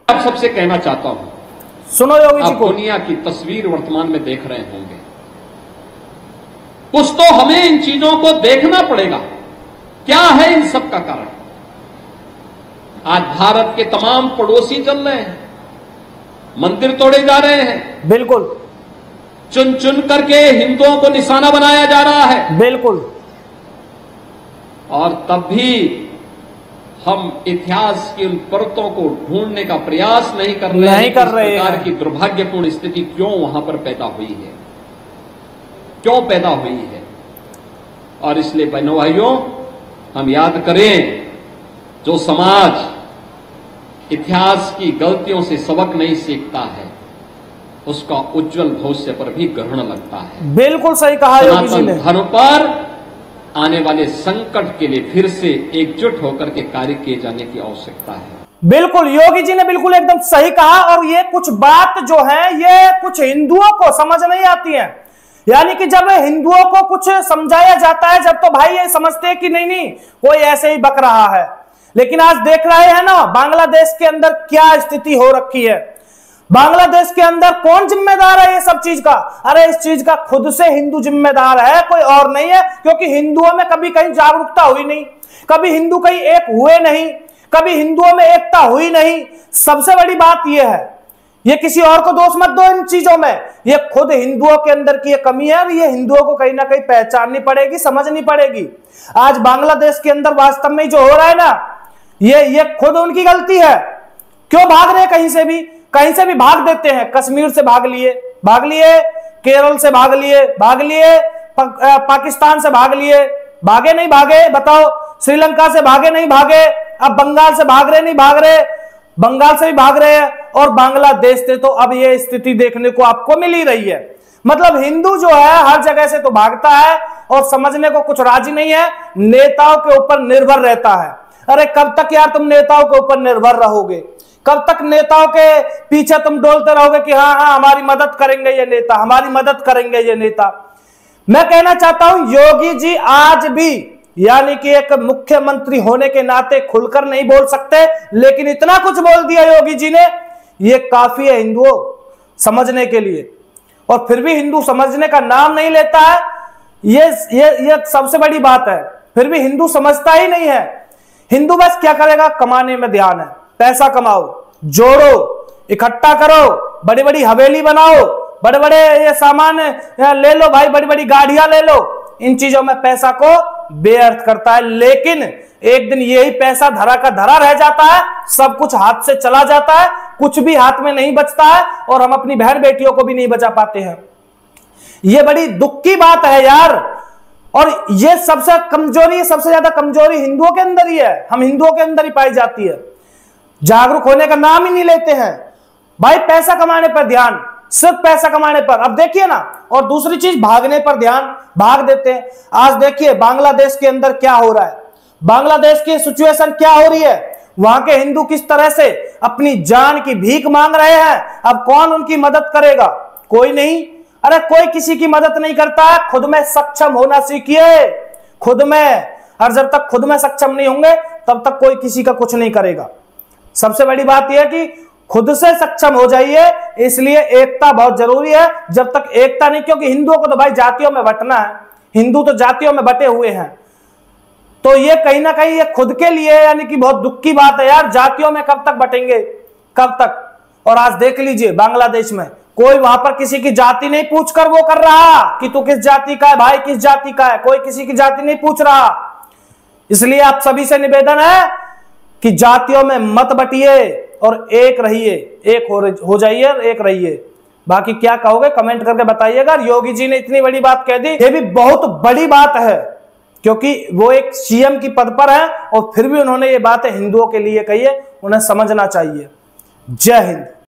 आप सबसे कहना चाहता हूं, सुनो योगी जी आप को। दुनिया की तस्वीर वर्तमान में देख रहे होंगे, कुछ तो हमें इन चीजों को देखना पड़ेगा। क्या है इन सब का कारण? आज भारत के तमाम पड़ोसी चल रहे हैं, मंदिर तोड़े जा रहे हैं, बिल्कुल चुन चुन करके हिंदुओं को निशाना बनाया जा रहा है, बिल्कुल। और तब भी हम इतिहास की उन परतों को ढूंढने का प्रयास नहीं कर रहे हैं। इस प्रकार की दुर्भाग्यपूर्ण स्थिति क्यों वहां पर पैदा हुई है, क्यों पैदा हुई है। और इसलिए बहनों भाइयों, हम याद करें, जो समाज इतिहास की गलतियों से सबक नहीं सीखता है, उसका उज्जवल भविष्य पर भी ग्रहण लगता है। बिल्कुल सही कहा योगी जी ने। धर्म पर आने वाले संकट के लिए फिर से एकजुट होकर के कार्य किए जाने की आवश्यकता है। बिल्कुल, योगी जी ने बिल्कुल एकदम सही कहा। और ये कुछ बात जो है, ये कुछ हिंदुओं को समझ नहीं आती है। यानी कि जब हिंदुओं को कुछ समझाया जाता है, जब तो भाई ये समझते हैं कि नहीं नहीं कोई ऐसे ही बक रहा है। लेकिन आज देख रहे हैं ना बांग्लादेश के अंदर क्या स्थिति हो रखी है। बांग्लादेश के अंदर कौन जिम्मेदार है ये सब चीज का? अरे इस चीज का खुद से हिंदू जिम्मेदार है, कोई और नहीं है। क्योंकि हिंदुओं में कभी कहीं जागरूकता हुई नहीं, कभी हिंदू कहीं एक हुए नहीं, कभी हिंदुओं में एकता हुई नहीं। सबसे बड़ी बात यह है, ये किसी और को दोष मत दो इन चीजों में, ये खुद हिंदुओं के अंदर की ये कमी है और ये हिंदुओं को कहीं ना कहीं पहचाननी पड़ेगी, समझनी पड़ेगी। आज बांग्लादेश के अंदर वास्तव में जो हो रहा है ना, ये खुद उनकी गलती है। क्यों भाग रहे हैं? कहीं से भी भाग देते हैं। कश्मीर से भाग लिए, केरल से भाग लिए, पाकिस्तान से भाग लिए, भागे नहीं भागे बताओ? श्रीलंका से भागे नहीं भागे? अब बंगाल से भाग रहे नहीं भाग रहे? बंगाल से भी भाग रहे हैं। और बांग्लादेश से तो अब ये स्थिति देखने को आपको मिल ही रही है। मतलब हिंदू जो है हर जगह से तो भागता है और समझने को कुछ राजी नहीं है, नेताओं के ऊपर निर्भर रहता है। अरे कब तक यार तुम नेताओं के ऊपर निर्भर रहोगे? कब तक नेताओं के पीछे तुम डोलते रहोगे कि हाँ हाँ हमारी मदद करेंगे ये नेता, हमारी मदद करेंगे ये नेता? मैं कहना चाहता हूं योगी जी आज भी, यानी कि एक मुख्यमंत्री होने के नाते खुलकर नहीं बोल सकते, लेकिन इतना कुछ बोल दिया योगी जी ने, ये काफी है हिंदुओं समझने के लिए। और फिर भी हिंदू समझने का नाम नहीं लेता है, ये सबसे बड़ी बात है। फिर भी हिंदू समझता ही नहीं है। हिंदू बस क्या करेगा? कमाने में ध्यान है। पैसा कमाओ, जोड़ो, इकट्ठा करो, बड़ी बड़ी हवेली बनाओ, बड़े बड़े ये सामान ले लो भाई, बड़ी बड़ी गाड़ियां ले लो। इन चीजों में पैसा को बेअर्थ करता है। लेकिन एक दिन यही पैसा धरा का धरा रह जाता है, सब कुछ हाथ से चला जाता है, कुछ भी हाथ में नहीं बचता है और हम अपनी बहन बेटियों को भी नहीं बचा पाते हैं। ये बड़ी दुख की बात है यार। और ये सबसे कमजोरी, सबसे ज्यादा कमजोरी हिंदुओं के अंदर ही है, हम हिंदुओं के अंदर ही पाई जाती है। जागरूक होने का नाम ही नहीं लेते हैं भाई। पैसा कमाने पर ध्यान, सिर्फ पैसा कमाने पर। अब देखिए ना, और दूसरी चीज भागने पर ध्यान, भाग देते हैं। आज देखिए बांग्लादेश के अंदर क्या हो रहा है, बांग्लादेश की सिचुएशन क्या हो रही है। वहां के हिंदू किस तरह से अपनी जान की भीख मांग रहे हैं। अब कौन उनकी मदद करेगा? कोई नहीं। अरे कोई किसी की मदद नहीं करता है। खुद में सक्षम होना सीखिए, खुद में। और जब तक खुद में सक्षम नहीं होंगे तब तक कोई किसी का कुछ नहीं करेगा। सबसे बड़ी बात यह है कि खुद से सक्षम हो जाइए। इसलिए एकता बहुत जरूरी है। जब तक एकता नहीं, क्योंकि हिंदुओं को तो भाई जातियों में बंटना है, हिंदू तो जातियों में बटे हुए हैं। तो ये कहीं ना कहीं ये खुद के लिए यानी कि बहुत दुख की बात है यार। जातियों में कब तक बटेंगे, कब तक? और आज देख लीजिए बांग्लादेश में कोई वहां पर किसी की जाति नहीं पूछकर वो कर रहा कि तू किस जाति का है भाई, किस जाति का है। कोई किसी की जाति नहीं पूछ रहा। इसलिए आप सभी से निवेदन है कि जातियों में मत बटिए और एक रहिए, एक हो जाइए, एक रहिए। बाकी क्या कहोगे कमेंट करके बताइएगा। योगी जी ने इतनी बड़ी बात कह दी, ये भी बहुत बड़ी बात है, क्योंकि वो एक सीएम की पद पर है और फिर भी उन्होंने ये बातें हिंदुओं के लिए कही है। उन्हें समझना चाहिए। जय हिंद।